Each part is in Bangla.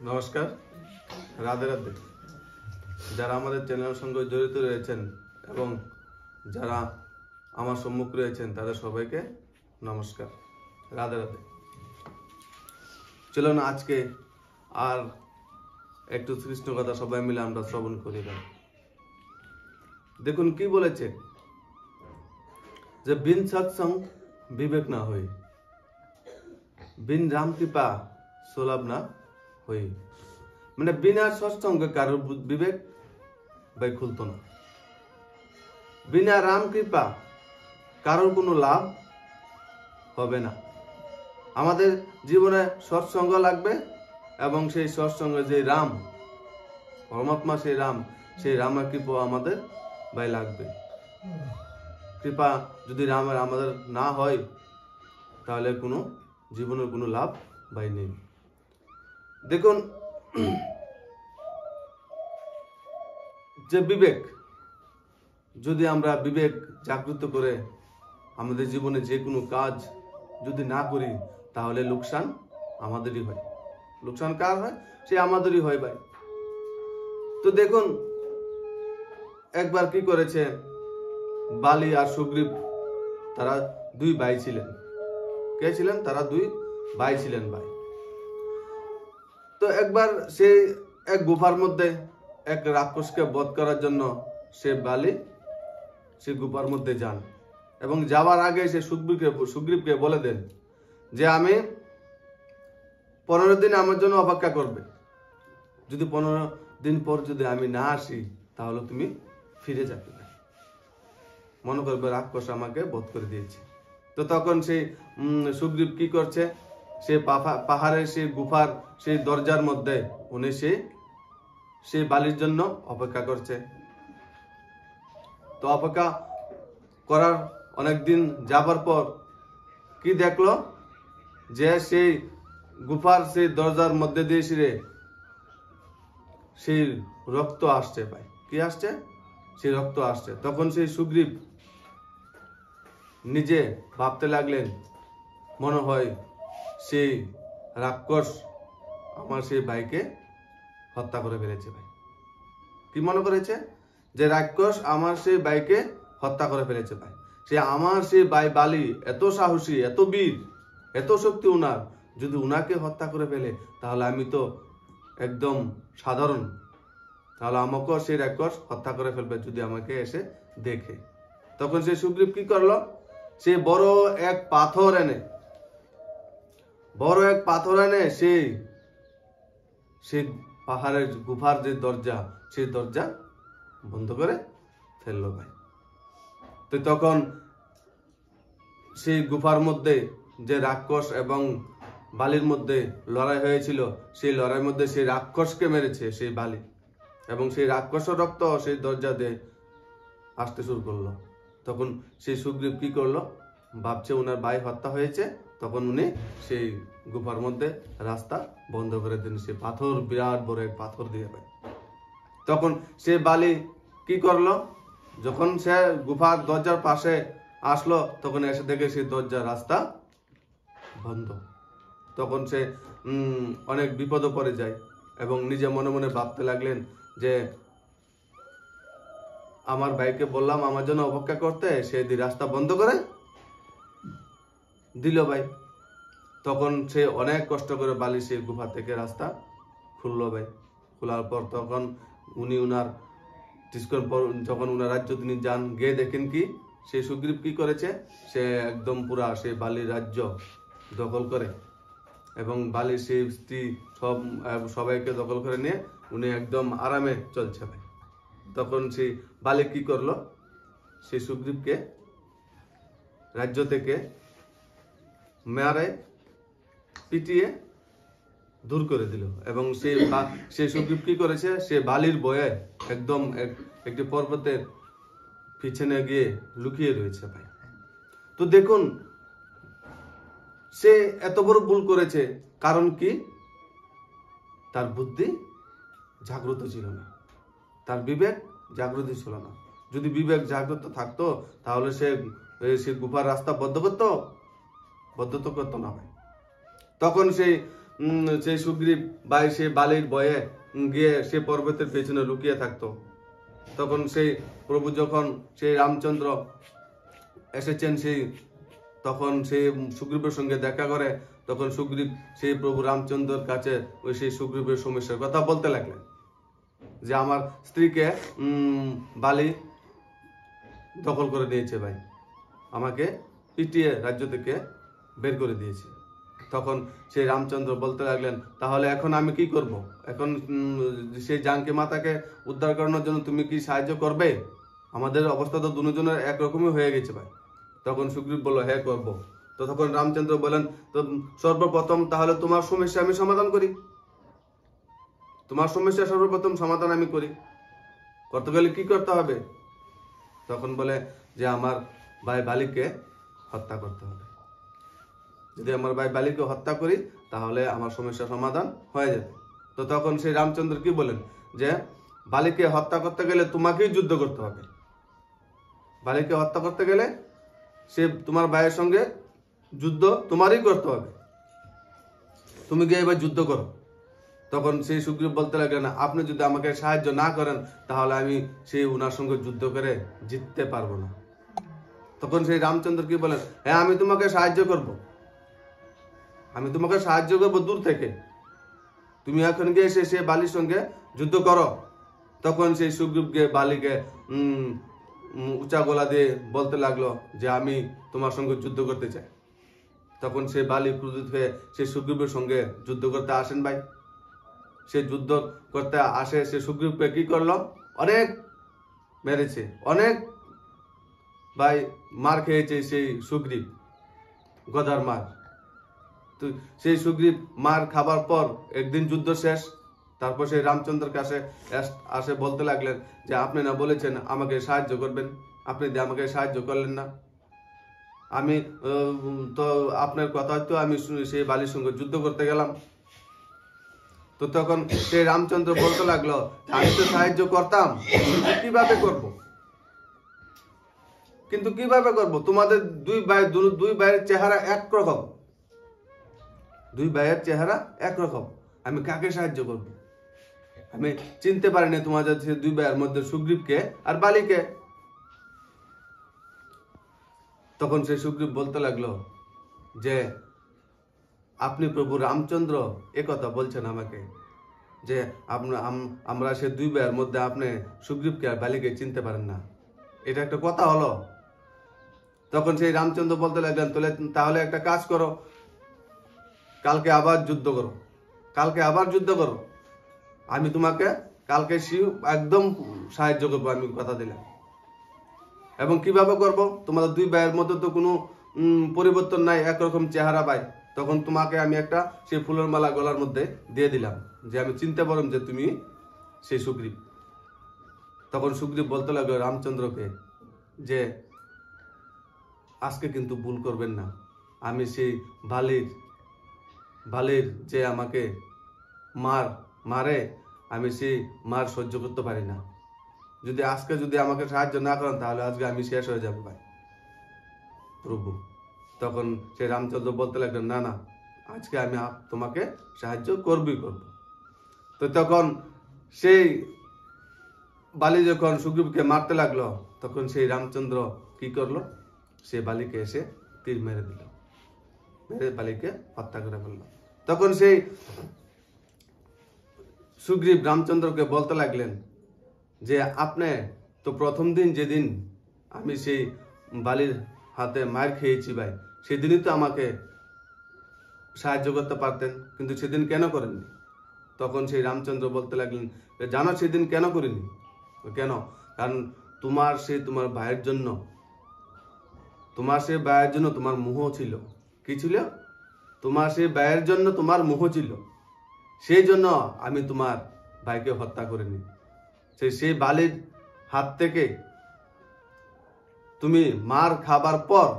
নমস্কার, রাধে রাধে। যারা আমাদের চ্যানেলের সঙ্গে জড়িত রয়েছেন এবং যারা আমার সম্মুখ রয়েছেন তাদের সবাইকে নমস্কার, রাধে রাধে। চলুন আজকে আর একটু কৃষ্ণ কথা সবাই মিলে আমরা শ্রবণ করি। দেখুন কি বলেছে, যে বিন সৎসং বিবেক না হই, বিন রাম কৃপা সুলভ না হই। মানে বিনা সৎসঙ্গে কারোর বিবেক ভাই খুলতো না, বিনা রাম কৃপা কারোর কোনো লাভ হবে না। আমাদের জীবনে সৎসঙ্গ লাগবে এবং সেই সৎসঙ্গে যে রাম পরমাত্মা, সেই রামের কৃপা আমাদের ভাই লাগবে। কৃপা যদি রামের আমাদের না হয় তাহলে কোনো জীবনের কোনো লাভ ভাই নেই। দেখুন যে বিবেক, যদি আমরা বিবেক জাগ্রত করে আমাদের জীবনে যে কোনো কাজ যদি না করি তাহলে লোকসান আমাদেরই হয়। লোকসান কার হয়? সে আমাদেরই হয় ভাই। তো দেখুন একবার কি করেছে, বালি আর সুগ্রীব তারা দুই ভাই ছিলেন। কে ছিলেন? তারা দুই ভাই ছিলেন ভাই। তো একবার সে এক গুফার মধ্যে এক রাক্ষসকে বধ করার জন্য সে বালি সে গুফার মধ্যে যান এবং যাওয়ার আগে সে সুগ্রীবকে বলে দেন যে আমি 15 দিন আমার জন্য অপেক্ষা করবে, যদি 15 দিন পর যদি আমি না আসি তাহলে তুমি ফিরে যাবে, মনে করবে রাক্ষস আমাকে বধ করে দিয়েছে। তো তখন সেই সুগ্রীব কি করছে, সে পাহাড়ের সেই গুফার সেই দরজার মধ্যে উনি সেই বালির জন্য অপেক্ষা করছে। তো অপেক্ষা করার অনেকদিন যাবার পর কি দেখলো, যে সেই গুফার সেই দরজার মধ্যে দিয়ে সেই রক্ত আসছে ভাই। কি আসছে? সেই রক্ত আসছে। তখন সেই সুগ্রীব নিজে ভাবতে লাগলেন, মনে হয় সেই রাক্ষস আমার সেই ভাইকে হত্যা করে ফেলেছে ভাই। কি মনে করেছে? যে রাক্ষস আমার সেই ভাইকে হত্যা করে ফেলেছে ভাই। সে আমার সেই ভাই বালি এত সাহসী, এত বীর, এত শক্তি উনার, যদি উনাকে হত্যা করে ফেলে তাহলে আমি তো একদম সাধারণ, তাহলে আমাকেও সেই রাক্ষস হত্যা করে ফেলবে যদি আমাকে এসে দেখে। তখন সেই সুগ্রীব কি করলো, সে বড় এক পাথর এনে সেই পাহাড়ের গুফার যে দরজা, সেই দরজা বন্ধ করে ফেললো ভাই। তো তখন সেই গুফার মধ্যে যে রাক্ষস এবং বালির মধ্যে লড়াই হয়েছিল, সেই লড়াইয়ের মধ্যে সেই রাক্ষসকে মেরেছে সেই বালি, এবং সেই রাক্ষসের রক্ত সেই দরজা দিয়ে আসতে শুরু করলো। তখন সেই সুগ্রীব কি করলো, ভাবছে ওনার ভাই হত্যা হয়েছে, তখন উনি সেই গুফার মধ্যে রাস্তা বন্ধ করে দিন, সে পাথর, বিরাট বড় এক পাথর দিয়ে ভাই। তখন সে বালি কি করলো, যখন সে গুফার দরজার পাশে আসলো তখন এসে দেখে সেই দরজার রাস্তা বন্ধ। তখন সে অনেক বিপদে পড়ে যায় এবং নিজে মনে মনে ভাবতে লাগলেন যে আমার ভাইকে বললাম আমার জন্য অপেক্ষা করতে, সে রাস্তা বন্ধ করে দিল ভাই। তখন সে অনেক কষ্ট করে বালি সেই গুফা থেকে রাস্তা খুললো ভাই। খোলার পর তখন উনি উনার কিছুক্ষণ পর যখন উনার রাজ্য তিনি যান, গিয়ে দেখেন কি সেই সুগ্রীব কি করেছে, সে একদম পুরা সেই বালির রাজ্য দখল করে এবং বালির সেই স্ত্রী সবাইকে দখল করে নিয়ে উনি একদম আরামে চলছে ভাই। তখন সেই বালি কি করলো, সেই সুগ্রীবকে রাজ্য থেকে মেয়ারে পিটিয়ে দূর করে দিল এবং সেই সুগ্রীব কি করেছে, সে বালির বয়ে একদম একটি পর্বতের পিছনে গিয়ে লুকিয়ে রয়েছে ভাই। তো দেখুন সে এত বড় ভুল করেছে, কারণ কি? তার বুদ্ধি জাগ্রত ছিল না, তার বিবেক জাগ্রত ছিল না। যদি বিবেক জাগ্রত থাকতো তাহলে সে গুফার রাস্তা বদ্ধ করতো না ভাই। তখন সেই সেই সুগ্রীব ভাই সে বালির ভয়ে গিয়ে সে পর্বতের পেছনে লুকিয়ে থাকতো। তখন সেই প্রভু যখন সেই রামচন্দ্র এসেছেন তখন সেই সুগ্রীবের সঙ্গে দেখা করে, তখন সুগ্রীব সেই প্রভু রামচন্দ্রের কাছে ওই সেই সুগ্রীবের সমস্যার কথা বলতে লাগলেন যে আমার স্ত্রীকে বালি দখল করে দিয়েছে ভাই, আমাকে পিটিয়ে রাজ্য থেকে বের করে দিয়েছে। তখন সেই রামচন্দ্র বলতে লাগলেন তাহলে এখন আমি কি করব? এখন সেই জানকী মাতাকে উদ্ধার করানোর জন্য তুমি কি সাহায্য করবে? আমাদের অবস্থা তো দুজনের একরকমই হয়ে গেছে ভাই। তখন সুগ্রীব বলল হ্যাঁ করবো। তো তখন রামচন্দ্র বলেন তো সর্বপ্রথম তাহলে তোমার সমস্যা আমি সমাধান করি, তোমার সমস্যা সর্বপ্রথম সমাধান আমি করি। করতে গেলে কি করতে হবে? তখন বলে যে আমার ভাই বালিকে হত্যা করতে হবে। যদি আমার ভাই বালিকে হত্যা করি তাহলে আমার সমস্যা সমাধান হয়ে যাবে। তো তখন সেই রামচন্দ্র কি বলেন যে বালিকে হত্যা করতে গেলে তোমাকেই যুদ্ধ করতে হবে। বালিকে হত্যা করতে গেলে সে তোমার ভাইয়ের সঙ্গে যুদ্ধ তোমারই করতে হবে, তুমি গিয়ে এবার যুদ্ধ করো। তখন সেই সুগ্রীব বলতে লাগলেন আপনি যদি আমাকে সাহায্য না করেন তাহলে আমি সেই উনার সঙ্গে যুদ্ধ করে জিততে পারবো না। তখন সেই রামচন্দ্র কি বলেন হ্যাঁ আমি তোমাকে সাহায্য করব, আমি তোমাকে সাহায্য করবো দূর থেকে, তুমি এখন গিয়ে সে বালির সঙ্গে যুদ্ধ করো। তখন সেই সুগ্রীব গিয়ে বালিকে উঁচা গলা দিয়ে বলতে লাগলো যে আমি তোমার সঙ্গে যুদ্ধ করতে চাই। তখন সে বালি ক্রোধিত হয়ে সে সুগ্রীবের সঙ্গে যুদ্ধ করতে আসেন ভাই। সে যুদ্ধ করতে আসে, সে সুগ্রীবকে কি করলো অনেক মেরেছে, অনেক ভাই মার খেয়েছে সেই সুগ্রীব, গদার মার। তো সেই সুগ্রীব মার খাবার পর একদিন যুদ্ধ শেষ, তারপর সেই রামচন্দ্রের কাছে আসে বলতে লাগলেন যে আপনি না বলেছেন আমাকে সাহায্য করবেন, আপনি আমাকে সাহায্য করলেন না, আমি তো আপনার কথা তো আমি সেই বালির সঙ্গে যুদ্ধ করতে গেলাম। তো তখন সেই রামচন্দ্র বলতে লাগলো আমি তো সাহায্য করতাম কিভাবে করব, কিন্তু কিভাবে করব? তোমাদের দুই ভাইয়ের চেহারা একরকম, দুই ভাইয়ের চেহারা একরকম, আমি কাকে সাহায্য করব? আমি চিনতে পারিনি তোমাদের দুই ভাইয়ের মধ্যে সুগ্রীবকে আর বালিকে। তখন সেই সুগ্রীব বলতে লাগলো যে আপনি প্রভু রামচন্দ্র একথা বলছেন আমাকে যে আমরা সে দুই ভাইয়ের মধ্যে আপনি সুগ্রীবকে আর বালিকে চিনতে পারেন না, এটা একটা কথা হলো? তখন সেই রামচন্দ্র বলতে লাগলেন তাহলে একটা কাজ করো, কালকে আবার যুদ্ধ করো, কালকে আবার যুদ্ধ করো, আমি তোমাকে কালকে একদম সাহায্য করবো, আমি কথা দিলাম। এবং কিভাবে করব? তোমাদের দুই ভাইয়ের মধ্যে তো কোনো পরিবর্তন নাই, একরকম চেহারা ভাই। তখন তোমাকে আমি একটা সেই ফুলের মালা গলার মধ্যে দিয়ে দিলাম যে আমি চিনতে পারলাম যে তুমি সেই সুগ্রীব। তখন সুগ্রীব বলতে লাগলো রামচন্দ্রকে যে আজকে কিন্তু ভুল করবেন না, আমি সেই বালির যে আমাকে মারে আমি সেই মার সহ্য করতে পারি না, যদি আজকে যদি আমাকে সাহায্য না করেন তাহলে আজকে আমি শেষ হয়ে যাবো ভাই প্রভু। তখন সেই রামচন্দ্র বলতে লাগলেন না না, আজকে আমি তোমাকে সাহায্য করবই করব। তো তখন সেই বালি যখন সুগ্রীবকে মারতে লাগলো তখন সেই রামচন্দ্র কি করলো, সে বালিকে এসে তীর মেরে দিল, মেরে বালিকে হত্যা করে ফেলল। তখন সেই সুগ্রীব রামচন্দ্রকে বলতে লাগলেন যে আপনি তো প্রথম দিন যেদিন আমি সেই বালির হাতে মার খেয়েছি ভাই, সেদিনই তো আমাকে সাহায্য করতে পারতেন, কিন্তু সেদিন কেন করেননি? তখন সেই রামচন্দ্র বলতে লাগলেন জানো সেদিন কেন করিনি? কেন? কারণ তোমার ভাইয়ের জন্য তোমার মোহ ছিল। কি ছিল? তোমার সেই ভাইয়ের জন্য তোমার মোহ ছিল, সেই জন্য আমি তোমার ভাইকে হত্যা করিনি। সেই বালির হাত থেকে তুমি মার খাবার পর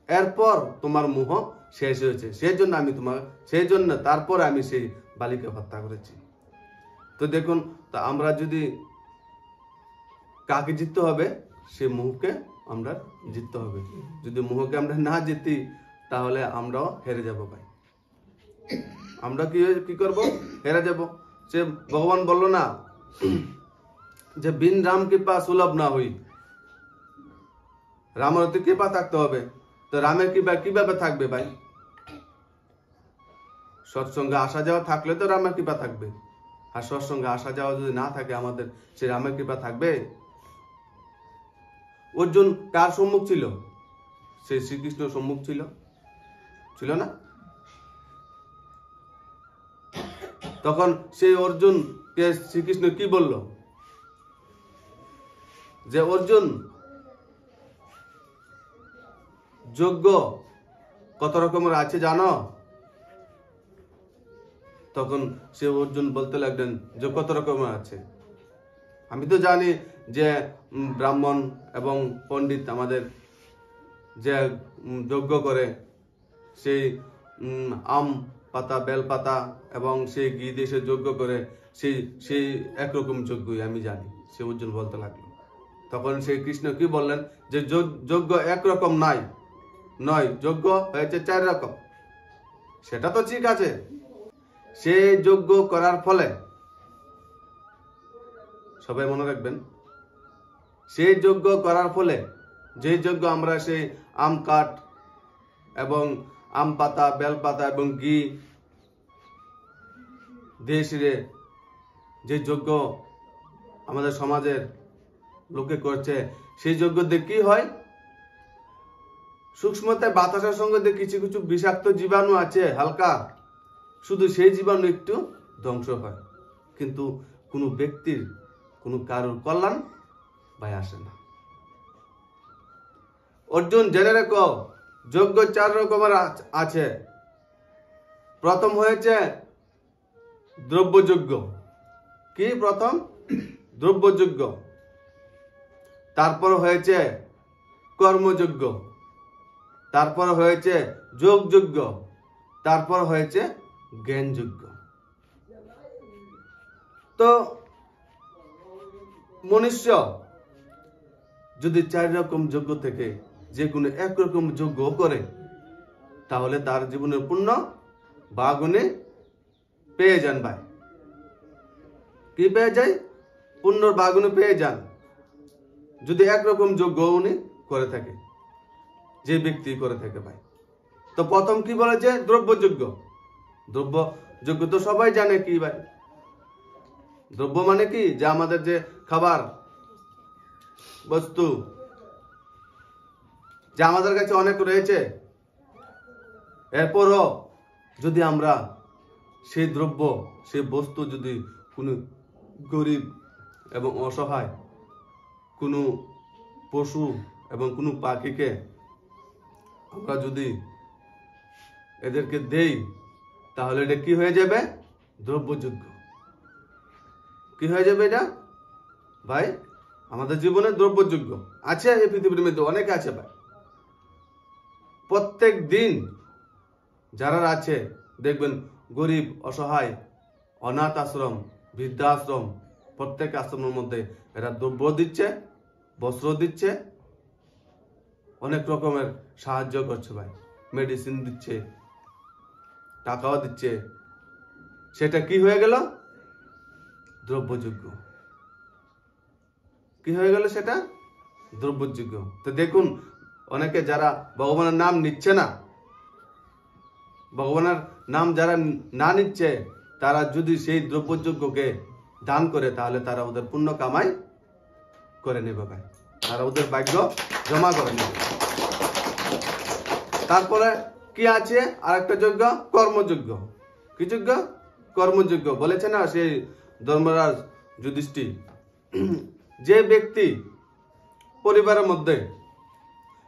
এরপর তোমার মোহ শেষ হয়েছে, সেই জন্য তারপরে আমি সেই বালিকে হত্যা করেছি। তো দেখুন, তা আমরা যদি কাকে জিততে হবে, সে মোহকে আমরা জিততে হবে। যদি মোহকে আমরা না জিতি তাহলে আমরাও হেরে যাব ভাই। আমরা কি করব? হেরে যাব। সে ভগবান বলল না যে বিন রাম কৃপা সুলভ না হই, রামের অতি কৃপা থাকতে হবে। তো রামের কৃপা কিভাবে থাকবে ভাই? সৎসঙ্গে আসা যাওয়া থাকলে তো রামের কৃপা থাকবে। আর সৎসঙ্গে আসা যাওয়া যদি না থাকে আমাদের, সে রামের কৃপা থাকবে? অর্জুন কার সম্মুখ ছিল? সে শ্রীকৃষ্ণ সম্মুখ ছিল, ছিল না? তখন সেই অর্জুনকে শ্রীকৃষ্ণ কি বলল? যে অর্জুন, যজ্ঞ কত রকমের আছে জানো? তখন সে অর্জুন বলতে লাগলেন যে কত রকমের আছে। আমি তো জানি যে ব্রাহ্মণ এবং পণ্ডিত আমাদের যে যজ্ঞ করে, সেই আম পাতা, বেল পাতা এবং সেই ঘি দিয়ে সে যজ্ঞ করে, সেই একরকম যজ্ঞই আমি জানি। সে অর্জুন বলতে লাগলো। তখন সেই কৃষ্ণ কি বললেন? যে যজ্ঞ একরকম নয়, যজ্ঞ হয়েছে 4 রকম। সেটা তো ঠিক আছে। সে যজ্ঞ করার ফলে, সবাই মনে রাখবেন, সেই যজ্ঞ করার ফলে, যে যজ্ঞ আমরা সেই আম কাঠ এবং আম পাতা, বেল পাতা এবং ঘি দিয়ে যে যজ্ঞ আমাদের সমাজের লোকে করছে, সেই যজ্ঞ দিয়ে কি হয়? সূক্ষ্মতায় বাতাসের সঙ্গে যে কিছু কিছু বিষাক্ত জীবাণু আছে হালকা, শুধু সেই জীবাণু একটু ধ্বংস হয়, কিন্তু কোনো ব্যক্তির, কোনো কারোর কল্যাণ ভাই আসে না। অর্জুন জেনে রেখো, যজ্ঞ 4 রকমের আছে। প্রথম হয়েছে দ্রব্যযজ্ঞ। কি প্রথম? দ্রব্যযজ্ঞ। তারপর হয়েছে কর্মযজ্ঞ, তারপর হয়েছে যোগযজ্ঞ, তারপর হয়েছে জ্ঞানযজ্ঞ। তো মনুষ্য যদি 4 রকম যজ্ঞ থেকে যে কোনো একরকম যজ্ঞ করে, তাহলে তার জীবনের পুণ্য বাগুনে পেয়ে যান ভাই। কি পেয়ে যায়? পুণ্যর বাগুনে পেয়ে যান, যদি একরকম যজ্ঞ উনি করে থাকে, যে ব্যক্তি করে থাকে ভাই। তো প্রথম কি বলেছে? দ্রব্যযজ্ঞ। দ্রব্যযজ্ঞ তো সবাই জানে কি ভাই? দ্রব্য মানে কি? যে আমাদের যে খাবার বস্তু, যা আমাদের কাছে অনেক রয়েছে, এরপরও যদি আমরা সেই দ্রব্য, সেই বস্তু যদি কোনো গরিব এবং অসহায়, কোনো পশু এবং কোনো পাখিকে আমরা যদি এদেরকে দেই, তাহলে এটা কি হয়ে যাবে? দ্রব্যযজ্ঞ। কি হয়ে যাবে এটা ভাই? আমাদের জীবনে দ্রব্যযজ্ঞ আছে, এই পৃথিবীর মধ্যে অনেক আছে ভাই। প্রত্যেক দিন যারা আছে দেখবেন, গরিব, অসহায়, অনাথ আশ্রম, বৃদ্ধাশ্রম, প্রত্যেক আশ্রমের মধ্যে এরা দ্রব্য দিচ্ছে, বস্ত্র দিচ্ছে, অনেক রকমের সাহায্য করছে ভাই। মেডিসিন দিচ্ছে, টাকাও দিচ্ছে। সেটা কি হয়ে গেল? দ্রব্যযজ্ঞ। কি হয়ে গেল সেটা? দ্রব্যযজ্ঞ। তো দেখুন, অনেকে যারা ভগবানের নাম নিচ্ছে না, ভগবানের নাম যারা না নিচ্ছে, তারা যদি সেই দ্রব্যযজ্ঞকে দান করে, তাহলে তারা ওদের পুণ্য কামাই করে নেবে ভাই। তারা ওদের ভাগ্য জমা করে নেবে। তারপরে কি আছে? আর একটা যজ্ঞ, কর্মযজ্ঞ। কি যজ্ঞ? কর্মযজ্ঞ। বলেছে না সেই ধর্মরাজ যুধিষ্ঠির, যে ব্যক্তি পরিবারের মধ্যে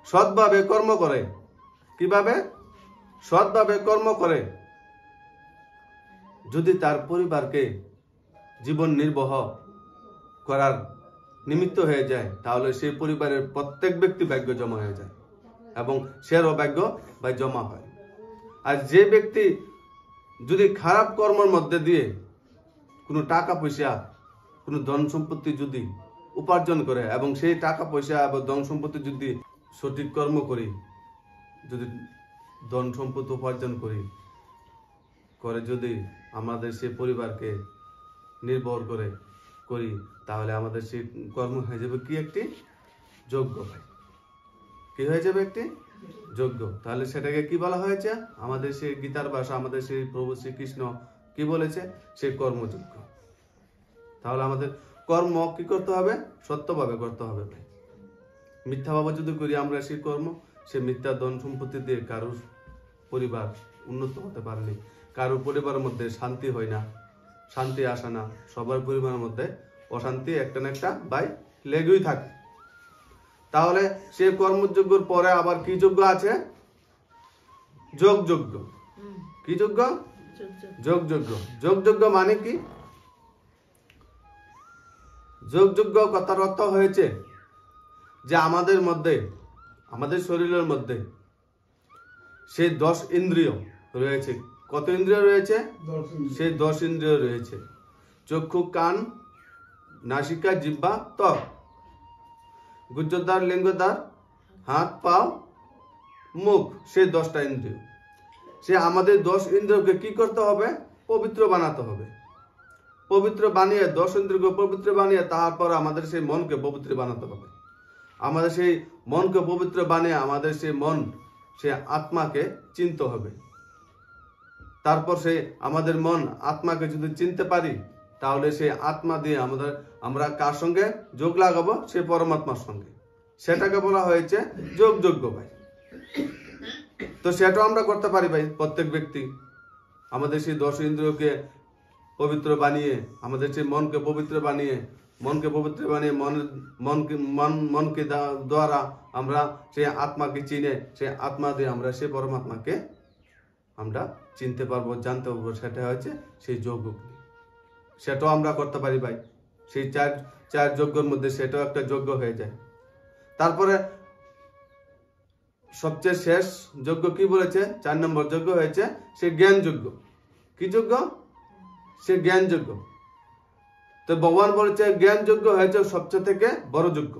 সৎভাবে কর্ম করে, কিভাবে? সৎভাবে কর্ম করে, যদি তার পরিবারকে জীবন নির্বাহ করার নিমিত্ত হয়ে যায়, তাহলে সেই পরিবারের প্রত্যেক ব্যক্তি ভাগ্য জমা হয়ে যায় এবং সেরও ভাগ্য ভাই জমা হয়। আর যে ব্যক্তি যদি খারাপ কর্মের মধ্যে দিয়ে কোনো টাকা পয়সা, কোনো ধন সম্পত্তি যদি উপার্জন করে, এবং সেই টাকা পয়সা এবং ধন সম্পত্তি যদি সঠিক কর্ম করি, যদি ধন সম্পত্তি উপার্জন করি, করে যদি আমাদের সেই পরিবারকে নির্ভর করে করি, তাহলে আমাদের সেই কর্ম হয়ে যাবে কি একটি যোগ্য ভাই। কি হয়ে যাবে একটি যোগ্য। তাহলে সেটাকে কি বলা হয়েছে? আমাদের সেই গীতার ভাষা, আমাদের সেই প্রভু শ্রীকৃষ্ণ কি বলেছে? সেই কর্মযোগ্য। তাহলে আমাদের কর্ম কি করতে হবে? সত্যভাবে করতে হবে ভাই। মিথ্যাভাবে যদি করি আমরা সেই কর্ম, সে মিথ্যা ধন সম্পত্তি দিয়ে কারোর পরিবার উন্নত হতে পারেনি, কারোর পরিবারের মধ্যে শান্তি হয় না, শান্তি আসে না, সবার পরিবারের মধ্যে অশান্তি একটা না একটা ভাই লেগেই থাকে। তাহলে সে কর্মযোগ্যর পরে আবার কি যোগ্য আছে? যোগযোগ্য। কি যোগ্য? যোগযোগ্য। যোগযোগ্য মানে কি? যোগযোগ্য কথার অর্থ হয়েছে যে আমাদের মধ্যে, আমাদের শরীরের মধ্যে সেই 10 ইন্দ্রিয় রয়েছে। কত ইন্দ্রিয় রয়েছে? সেই 10 ইন্দ্রিয় রয়েছে। চক্ষু, কান, নাসিকা, জিহ্বা, ত্বক, গুহ্যদ্বার, লিঙ্গদ্বার, হাত, পা, মুখ, সেই 10টা ইন্দ্রিয়। সে আমাদের 10 ইন্দ্রিয়কে কি করতে হবে? পবিত্র বানাতে হবে। পবিত্র বানিয়ে 10 ইন্দ্রিয়কে পবিত্র বানিয়ে তারপর আমাদের সেই মনকে পবিত্র বানাতে হবে। আমাদের সেই মনকে পবিত্র বানিয়ে আমাদের সেই মন, সে আত্মাকে চিনতে হবে। তারপর সে আমাদের মন আত্মাকে যদি চিনতে পারি, তাহলে সেই আত্মা দিয়ে আমরা কার সঙ্গে যোগ লাগাবো? সে পরমাত্মার সঙ্গে। সেটাকে বলা হয়েছে যোগযোগ্য ভাই। তো সেটাও আমরা করতে পারি ভাই। প্রত্যেক ব্যক্তি আমাদের সেই 10 ইন্দ্রিয়কে পবিত্র বানিয়ে, আমাদের সেই মনকে পবিত্র বানিয়ে, মনকে দ্বারা আমরা সেই আত্মাকে চিনে, সেই আত্মা দিয়ে আমরা সেই পরমাত্মাকে আমরা চিনতে পারবো, জানতে পারবো। সেটা হচ্ছে সেই যোগ্য। সেটাও আমরা করতে পারি ভাই। সেই চার যজ্ঞের মধ্যে সেটাও একটা যজ্ঞ হয়ে যায়। তারপরে সবচেয়ে শেষ যজ্ঞ কি বলেছে? 4 নম্বর যজ্ঞ হয়েছে সে জ্ঞান যজ্ঞ। কি যজ্ঞ? সে জ্ঞান যজ্ঞ। তো ভগবান বলেছে জ্ঞান যজ্ঞ হয়েছে সবচেয়ে থেকে বড় যজ্ঞ।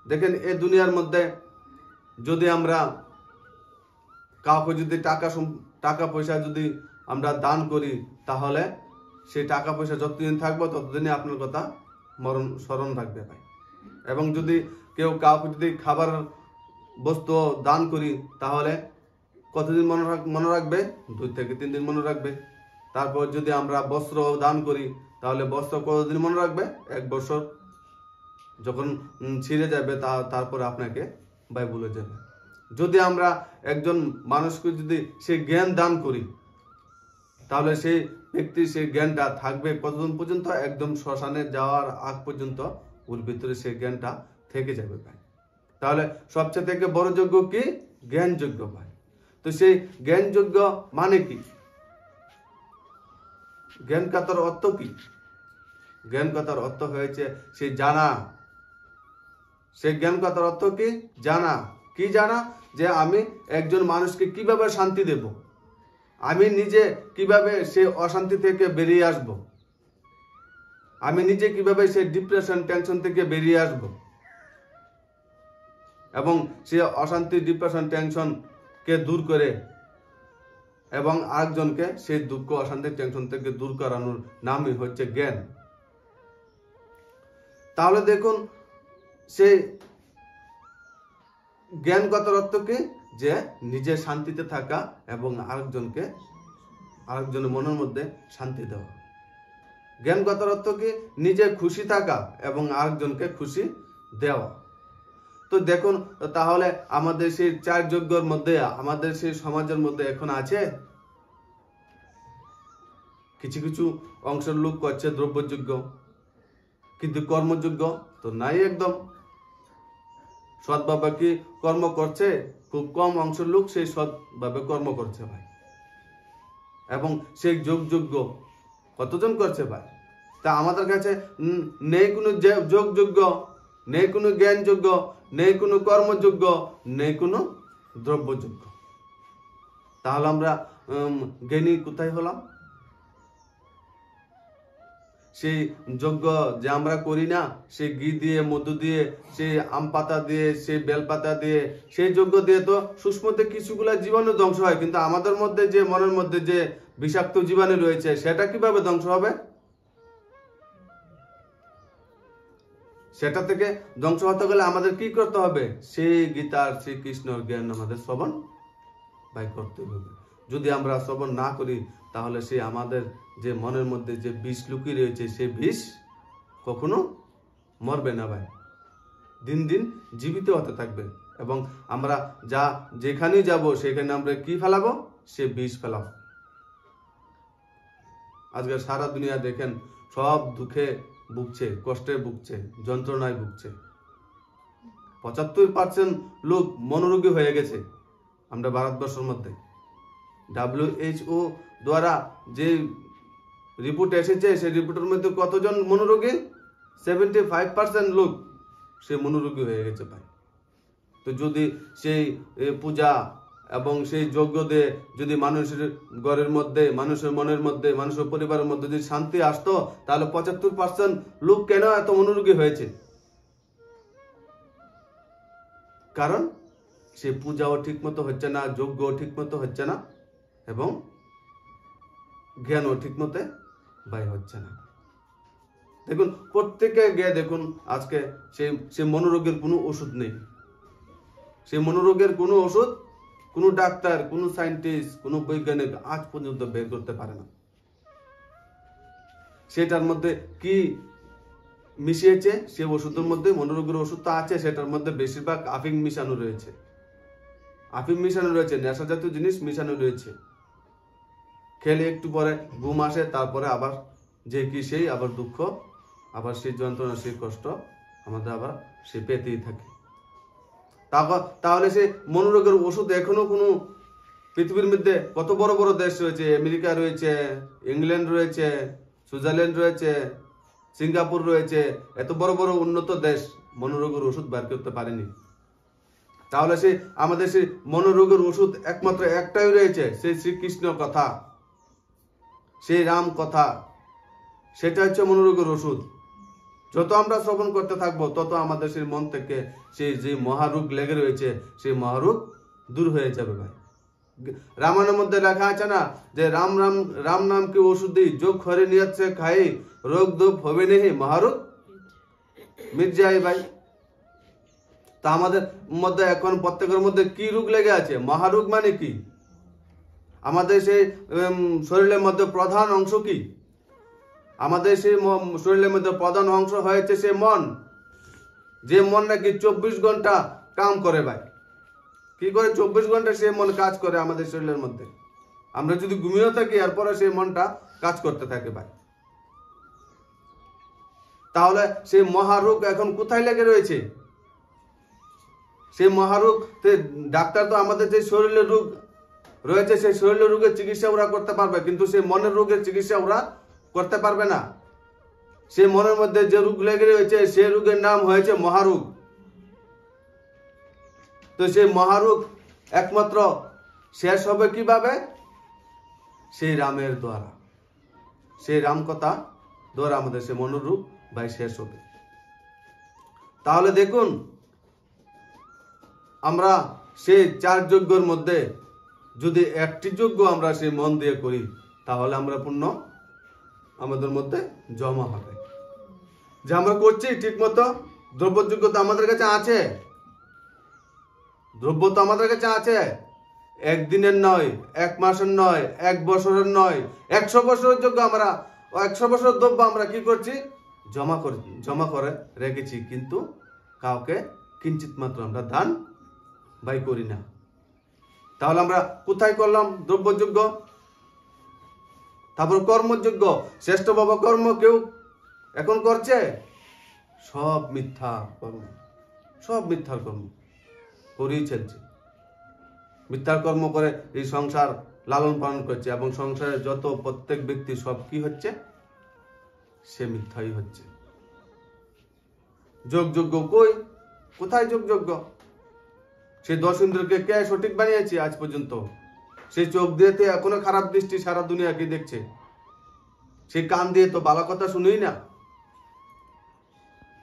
দেখেন এই দুনিয়ার মধ্যে যদি আমরা কাউকে যদি টাকা পয়সা যদি আমরা দান করি, তাহলে সেই টাকা পয়সা যতদিন থাকবো ততদিনই আপনার কথা স্মরণ রাখবে ভাই। এবং যদি কাউকে যদি খাবার বস্তু দান করি, তাহলে কতদিন মনে রাখবে? 2 থেকে 3 দিন মনে রাখবে। তারপর যদি আমরা বস্ত্র দান করি, তাহলে বস্ত্র কতদিন মনে রাখবে? 1 বছর। যখন ছিঁড়ে যাবে তারপরে আপনাকে ভাই ভুলে যাবে। যদি আমরা একজন মানুষকে যদি সেই জ্ঞান দান করি, তাহলে সেই ব্যক্তির সেই জ্ঞানটা থাকবে কতদিন পর্যন্ত? একদম শ্মশানে যাওয়ার আগ পর্যন্ত ওর ভিতরে সেই জ্ঞানটা থেকে যাবে ভাই। তাহলে সবচেয়ে থেকে বড় যজ্ঞ কি? জ্ঞান যজ্ঞ ভাই। তো সেই জ্ঞান যজ্ঞ মানে কি? জ্ঞান কথার অর্থ কি? জ্ঞান কথার অর্থ হয়েছে সেই জানা। সেই জ্ঞান কথার অর্থ কি? জানা। কি জানা? যে আমি একজন মানুষকে কিভাবে শান্তি দেব, আমি নিজে কিভাবে সে অশান্তি থেকে বেরিয়ে আসব, আমি নিজে কিভাবে সে ডিপ্রেশন, টেনশন থেকে বেরিয়ে আসব, এবং সে অশান্তি, ডিপ্রেশন, টেনশন কে দূর করে এবং আরেকজনকে সেই দুঃখ, অশান্তি, টেনশন থেকে দূর করানোর নামই হচ্ছে জ্ঞান। তাহলে দেখুন সেই জ্ঞান কথার অর্থ কি? যে নিজে শান্তিতে থাকা এবং আরেকজনের মনের মধ্যে শান্তি দেওয়া। জ্ঞান কথার অর্থ কি? নিজে খুশি থাকা এবং আরেকজনকে খুশি দেওয়া। তো দেখুন, তাহলে আমাদের সেই 4 যজ্ঞের মধ্যে, আমাদের সেই সমাজের মধ্যে এখন আছে কিছু কিছু অংশের লোক করছে দ্রব্যযজ্ঞ, কিন্তু কর্মযজ্ঞ তো নাই একদম। সৎভাবে কি কর্ম করছে? খুব কম অংশের লোক সেই সৎভাবে কর্ম করছে ভাই। এবং সেই যোগযজ্ঞ কতজন করছে ভাই? তা আমাদের কাছে নেই কোনো যোগযজ্ঞ, নেই কোনো জ্ঞানযজ্ঞ, নেই কোনো কর্মযজ্ঞ, নেই কোনো দ্রব্যযজ্ঞ। তাহলে আমরা জ্ঞানী কোথায় হলাম? সেই যজ্ঞ যে আমরা করি না, সেই ঘি দিয়ে, মধু দিয়ে, সেই আম পাতা দিয়ে, সেই বেল পাতা দিয়ে, সেই যজ্ঞ দিয়ে তো সুস্মতে কিছুগুলা জীবাণু ধ্বংস হয়, কিন্তু আমাদের মধ্যে যে মনের মধ্যে যে বিষাক্ত জীবাণু রয়েছে সেটা কিভাবে ধ্বংস হবে? সেটা থেকে ধ্বংস হতে গেলে আমাদের কি করতে হবে? সেই গীতার, শ্রীকৃষ্ণর জ্ঞান আমাদের শ্রবণ বাই করতে হবে। যদি আমরা শ্রবণ না করি তাহলে সেই আমাদের যে মনের মধ্যে যে বিষ লুকিয়ে রয়েছে সেই বিষ কখনো মরবে না ভাই, দিন দিন জীবিত হতে থাকবে। এবং আমরা যেখানেই যাব সেখানে আমরা কি ফেলাবো? সে বিষ ফেলাবো। আজকে সারা দুনিয়া দেখেন সব দুঃখে ভুগছে, কষ্টে ভুগছে, যন্ত্রণায় ভুগছে। 75% লোক মনোরোগী হয়ে গেছে আমরা ভারতবর্ষের মধ্যে। WHO দ্বারা যে রিপোর্ট এসেছে সেই রিপোর্টের মধ্যে কতজন মনোরোগী? 75% লোক সে মনোরোগী হয়ে গেছে ভাই। তো যদি সেই পূজা এবং সেই যজ্ঞ দিয়ে যদি মানুষের ঘরের মধ্যে, মানুষের মনের মধ্যে, মানুষের পরিবারের মধ্যে যদি শান্তি আসতো, তাহলে 75% লোক কেন এত মনোরোগী হয়েছে? কারণ সে পূজাও ঠিক মতো হচ্ছে না, যজ্ঞও ঠিক মতো হচ্ছে না, এবং জ্ঞানও ঠিক মতো বাই হচ্ছে না। দেখুন প্রত্যেকে গিয়ে দেখুন আজকে সেই মনোরোগের কোনো ওষুধ নেই। সেই মনোরোগের কোনো ওষুধ কোনো ডাক্তার, কোনো সায়েন্টিস্ট, কোনো বৈজ্ঞানিক আজ পর্যন্ত বের করতে পারে না। সেটার মধ্যে কি মিশিয়েছে? সে ওষুধের মধ্যে মনোরোগের ওষুধ তো আছে, সেটার মধ্যে বেশিরভাগ আফিং মিশানো রয়েছে, আফিং মিশানো রয়েছে, নেশা জাতীয় জিনিস মিশানো রয়েছে। খেলে একটু পরে ঘুম আসে, তারপরে আবার যে কি সেই আবার দুঃখ, আবার সেই যন্ত্রণা, সেই কষ্ট আমাদের আবার সে পেতেই থাকে। তাহলে সে মনোরোগের ওষুধ এখনো কোনো পৃথিবীর মধ্যে কত বড় বড় দেশ রয়েছে, আমেরিকা রয়েছে, ইংল্যান্ড রয়েছে, সুইজারল্যান্ড রয়েছে, সিঙ্গাপুর রয়েছে, এত বড় বড় উন্নত দেশ মনোরোগের ওষুধ বার করতে পারেনি। তাহলে সে আমাদের সেই মনোরোগের ওষুধ একমাত্র একটাই রয়েছে, সেই শ্রীকৃষ্ণ কথা, সেই রাম কথা, সেটা হচ্ছে মনোরোগের ওষুধ। যত আমরা শ্রবণ করতে থাকবো তত আমাদের সেই মন থেকে সেই যে মহারোগ লেগে রয়েছে সেই মহারোগ দূর হয়ে যাবে ভাই। রামায়ণের মধ্যে লেখা আছে না যে রাম রাম রাম নাম কি ওষুধি, যোগ খরে নিয়ত সে খাই, রোগ দুঃখ হবে নেই, মহারোগ মিট যায় ভাই। তা আমাদের মধ্যে এখন প্রত্যেকের মধ্যে কি রোগ লেগে আছে? মহারোগ মানে কি? আমাদের সেই শরীরের মধ্যে প্রধান অংশ কি? আমাদের সেই শরীরের মধ্যে প্রধান অংশ হয়েছে সে মন, যে মন নাকি 24 ঘন্টা কাম করে ভাই। কি করে 24 ঘন্টা সে মন কাজ করে আমাদের শরীরের মধ্যে? আমরা যদি ঘুমিয়ে থাকি এরপরে সেই মনটা কাজ করতে থাকে ভাই। তাহলে সেই মহারোগ এখন কোথায় লেগে রয়েছে? সেই মহারোগ ডাক্তার তো আমাদের যে শরীরের রোগ রয়েছে সেই শরীরের রোগের চিকিৎসা ওরা করতে পারবে, কিন্তু সেই মনের রোগের চিকিৎসা ওরা করতে পারবে না। সেই মনের মধ্যে যে রোগ লেগে রয়েছে সেই রোগের নাম হয়েছে মহারোগ। তো সেই মহারোগ একমাত্র শেষ হবে কিভাবে? সেই রামের দ্বারা, সেই রাম কথা দ্বারা আমাদের সেই মনোরোগ ভাই শেষ হবে। তাহলে দেখুন আমরা সেই 4 যজ্ঞের মধ্যে যদি একটি যজ্ঞ আমরা সেই মন দিয়ে করি তাহলে আমরা পূর্ণ আমাদের মধ্যে জমা হবে। যে আমরা করছি ঠিক মতো, দ্রব্যযোগ্য তো আমাদের কাছে আছে, দ্রব্য তো আমাদের কাছে আছে, একদিনের নয়, 1 মাসের নয়, 1 বছরের নয়, 100 বছরের যোগ্য আমরা 100 বছরের দ্রব্য আমরা কি করছি? জমা করে রেখেছি, কিন্তু কাউকে কিঞ্চিত মাত্র আমরা দান বাই করি না। তাহলে আমরা কোথায় করলাম দ্রব্যযোগ্য? তারপর কর্মযোগ্য, শ্রেষ্ঠ বাবা কর্ম কেউ এখন করছে? সব মিথ্যা কর্ম, সব মিথ্যার কর্ম করেই চলছে। মিথ্যার কর্ম করে এই সংসার লালন পালন করছে, এবং সংসারে যত প্রত্যেক ব্যক্তি সব কি হচ্ছে? সে মিথ্যাই হচ্ছে। যোগযজ্ঞ কই? কোথায় যোগযজ্ঞ? সেই 10 ইন্দ্রকে কে সঠিক বানিয়েছে আজ পর্যন্ত? সেই চোখ দিয়েতে এখনো খারাপ দৃষ্টি সারা দুনিয়া কি দেখছে? সেই কান দিয়ে তো ভালো কথা শুনুই না,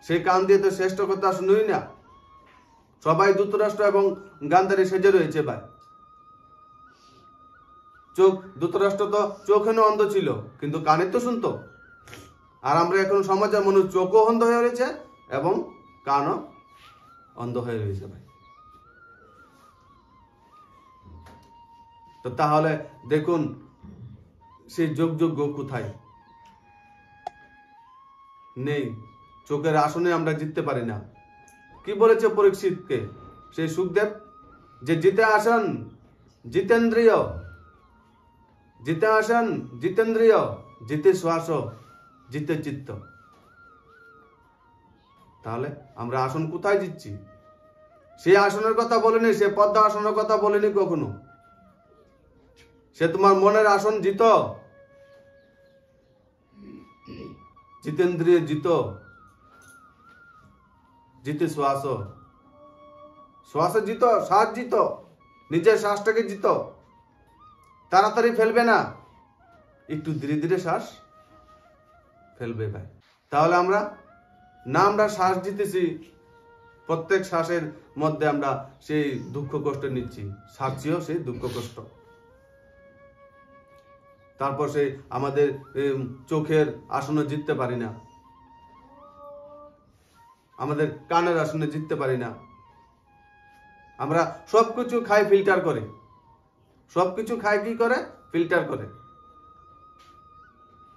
সেই কান দিয়ে তো শ্রেষ্ঠ কথা শুনুই না। সবাই ধৃতরাষ্ট্র এবং গান্ধারী সেজে রয়েছে ভাই। চোখ, ধৃতরাষ্ট্র তো চোখেও অন্ধ ছিল কিন্তু কানে তো শুনতো। আর আমরা এখন সমাজের মানুষ চোখও অন্ধ হয়ে রয়েছে এবং কানও অন্ধ হয়ে রয়েছে ভাই। তো তাহলে দেখুন সেই যোগযোগ্য কোথায় নেই। চোখের আসনে আমরা জিততে পারি না। কি বলেছে পরীক্ষিতকে সেই সুখদেব, যে জিতে আসেন জিতেন্দ্রিয়, জিতে আসেন জিতেন্দ্রিয়, জিতে শ্বাস, জিতে চিত্ত। তাহলে আমরা আসন কোথায় জিতছি? সে আসনের কথা বলেনি, সে পদ্মা আসনের কথা বলেনি কখনো। সে তোমার মনের আসন জিত, জিতেন্দ্রিয় জিত, জিতে শ্বাস, শ্বাসে জিত, শ্বাস জিত, নিজের শ্বাসটাকে জিত। তাড়াতাড়ি ফেলবে না, একটু ধীরে ধীরে শ্বাস ফেলবে ভাই। তাহলে আমরা শ্বাস জিতেছি, প্রত্যেক শ্বাসের মধ্যে আমরা সেই দুঃখ কষ্ট নিচ্ছি, ছাড়ছিও সেই দুঃখ কষ্ট। তারপর সেই আমাদের চোখের আসনে জিততে পারি না, আমাদের কানের আসনে জিততে পারি না। আমরা সবকিছু খাই ফিল্টার করে, সবকিছু খাই কি করে? ফিল্টার করে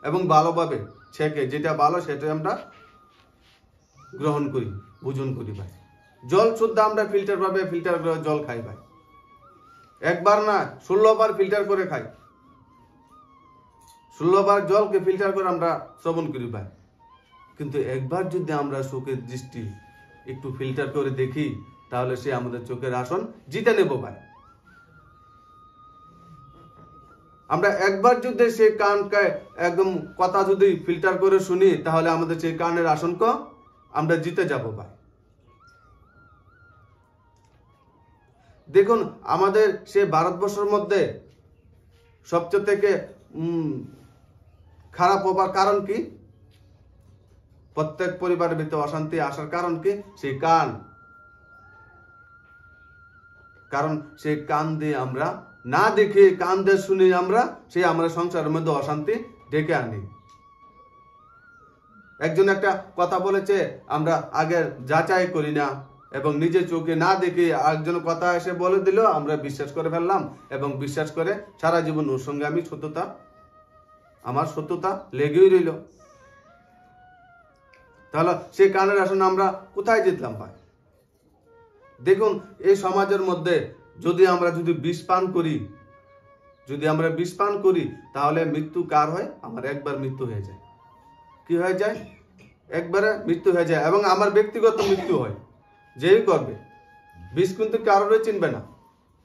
এবং ভালোভাবে ছেঁকে, যেটা ভালো সেটা আমরা গ্রহণ করি, ভোজন করি ভাই। জল শুদ্ধ আমরা ফিল্টার করে জল খাই ভাই। একবার না 16 বার ফিল্টার করে খাই, 16 বার জলকে ফিল্টার করে আমরা শ্রবণ করি ভাই। কিন্তু একবার যদি আমরা চোখের দৃষ্টি একটু ফিল্টার করে দেখি, তাহলে সে আমাদের চোখের আসন জিতে নেব ভাই। আমরা একবার যদি সেই কানকে একদম কথা যদি ফিল্টার করে শুনি, তাহলে আমাদের সেই কানের আসনকে আমরা জিতে যাব ভাই। দেখুন আমাদের সেই ভারতবর্ষের মধ্যে সবচেয়ে থেকে খারাপ হবার কারণ কি? প্রত্যেক পরিবারের ভিতরে অশান্তি আসার কারণ কি? সেই কান। কারণ সেই কান দিয়ে আমরা না দেখে, কান দিয়ে শুনে আমরা সংসারের মধ্যে অশান্তি ডেকে আনি। একজন একটা কথা বলেছে, আমরা আগে যাচাই করি না এবং নিজের চোখে না দেখে একজন কথা এসে বলে দিল, আমরা বিশ্বাস করে ফেললাম এবং বিশ্বাস করে সারা জীবন ওর সঙ্গে আমার সত্যতা লেগেই রইল। তাহলে সেই কানের আসন আমরা কোথায় জিতলাম ভাই? দেখুন এই সমাজের মধ্যে যদি আমরা বিষ পান করি, তাহলে মৃত্যু কার হয়? আমার একবার মৃত্যু হয়ে যায়। কি হয়ে যায়? একবারে মৃত্যু হয়ে যায় এবং আমার ব্যক্তিগত মৃত্যু হয়। যেই করবে বিষ কিন্তু কারোরই চিনবে না।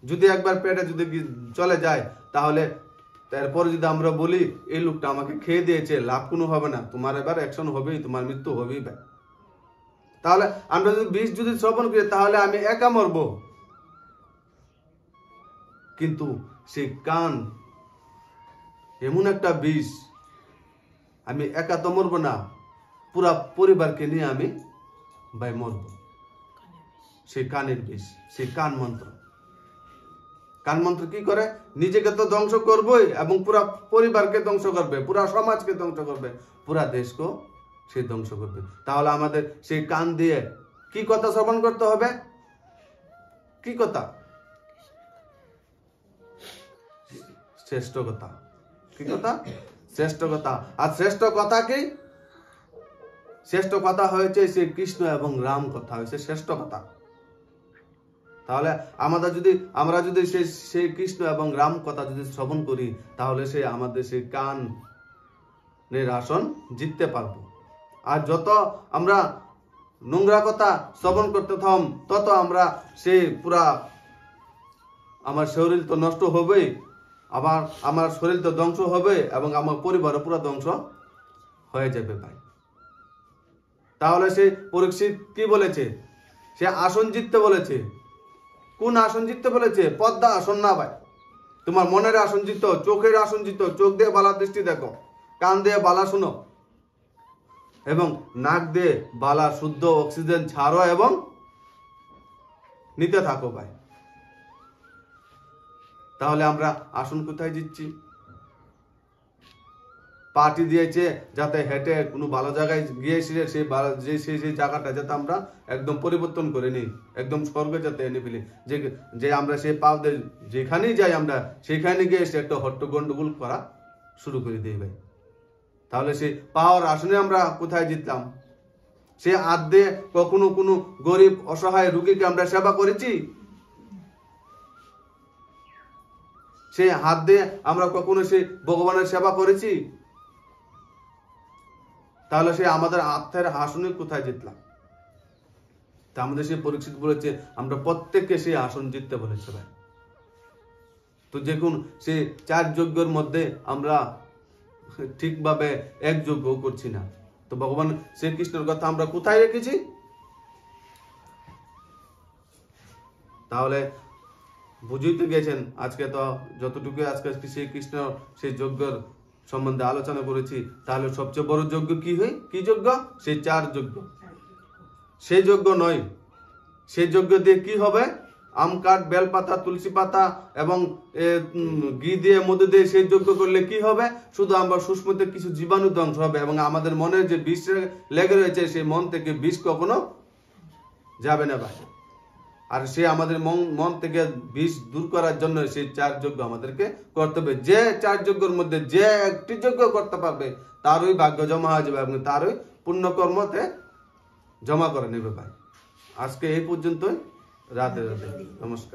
যদি একবার পেটে চলে যায়, তাহলে তারপরে যদি আমরা বলি এই লোকটা আমাকে খেয়ে দিয়েছে, লাভ কোনো হবে না, তোমার এবার অ্যাকশন হবেই, তোমার মৃত্যু হবেই ভাই। তাহলে আমরা বিষ শ্রবণ করি, তাহলে আমি একা মরবো। কিন্তু সেই কান এমন একটা বিষ, আমি একা তো মরবো না, পুরা পরিবারকে নিয়ে আমি ভাই মরব। সেই কানের বিষ, সেই কান মন্ত্র। কান মন্ত্র কি করে? নিজেকে তো ধ্বংস করবেই এবং পুরা পরিবারকে ধ্বংস করবে, পুরা সমাজকে ধ্বংস করবে, পুরা দেশকে সে ধ্বংস করবে। তাহলে আমাদের সেই কান দিয়ে কি কথা শ্রবণ করতে হবে? কি কথা? শ্রেষ্ঠ কথা। কি কথা? শ্রেষ্ঠ কথা। আর শ্রেষ্ঠ কথা কি? শ্রেষ্ঠ কথা হয়েছে সেই কৃষ্ণ এবং রাম কথা হয়েছে শ্রেষ্ঠ কথা। তাহলে আমরা যদি সেই কৃষ্ণ এবং রাম কথা শ্রবণ করি, তাহলে আমাদের সেই কানের আসন জিততে পারবো। আর যত আমরা নোংরা কথা শ্রবণ করতে থাম, তত আমরা সেই পুরা আমার শরীর তো নষ্ট হবেই, আবার আমার শরীর তো ধ্বংস হবে এবং আমার পরিবারও পুরা ধ্বংস হয়ে যাবে ভাই। তাহলে সেই পরীক্ষিত কি বলেছে? সে আসন জিততে বলেছে। কোন আসন জিততে বলেছে? পদ্মা আসন না ভাই। তোমার মনের আসন জিত, চোখের আসন জিত, চোখ দিয়ে ভালো দৃষ্টি দেখো, কান দিয়ে বালা শুনো এবং নাক দিয়ে বালা শুদ্ধ অক্সিজেন ছাড়ো এবং নিতে থাকো ভাই। তাহলে আমরা আসন কোথায় দিচ্ছি? পার্টি দিয়েছে যাতে হেঁটে কোনো ভালো জায়গায় গিয়ে সেই জায়গাটা যাতে আমরা একদম পরিবর্তন করে নিই, একদম স্বর্গে যাতে এনে ফেলি, যে আমরা সেই পাওদের যেখানেই যাই আমরা সেখানে গিয়ে এসে একটা হট্ট গন্ডগোল করা শুরু করে দিই ভাই। তাহলে সেই পাওয়ার আসনে আমরা কোথায় জিতলাম? সে হাত দিয়ে কখনো কোনো গরিব অসহায় রোগীকে আমরা সেবা করেছি? সেই হাত দিয়ে আমরা কখনো সেই ভগবানের সেবা করেছি? তাহলে সে আমাদের আত্মার আসনে কোথায় জিতলাম? তা আমাদের সেই পরীক্ষিত বলেছে আমরা প্রত্যেককে সেই আসন জিততে বলেছে ভাই। তো দেখুন সেই 4 যজ্ঞের মধ্যে আমরা ঠিকভাবে এক যজ্ঞ করছি না, তো ভগবান শ্রীকৃষ্ণের কথা আমরা কোথায় রেখেছি? তাহলে বুঝতে গেছেন আজকে তো যতটুকু আজকে শ্রীকৃষ্ণ সেই যজ্ঞের সম্বন্ধে আলোচনা করেছি। তাহলে সবচেয়ে বড় যজ্ঞ কি হয়? কি যজ্ঞ? সেই 4 যজ্ঞ। সেই যজ্ঞ নয়, সেই যজ্ঞ দিয়ে কি হবে? আম কাঠ, বেলপাতা, তুলসী পাতা এবং ঘি দিয়ে মধু দিয়ে সেই যজ্ঞ করলে কি হবে? শুধু আমরা সুস্মতে কিছু জীবাণু ধ্বংস হবে এবং আমাদের মনে যে বিষ লেগে রয়েছে সেই মন থেকে বিষ কখনো যাবে না ভাই। আর সে আমাদের মন থেকে বিষ দূর করার জন্য সেই 4 যজ্ঞ আমাদেরকে করতে হবে। যে 4 যজ্ঞের মধ্যে যে একটি যজ্ঞ করতে পারবে তারই ভাগ্য জমা হয়ে যাবে এবং তারই পুণ্যকর্মতে জমা করে নেবে ভাই। আজকে এই পর্যন্তই। রাধে রাধে, নমস্কার।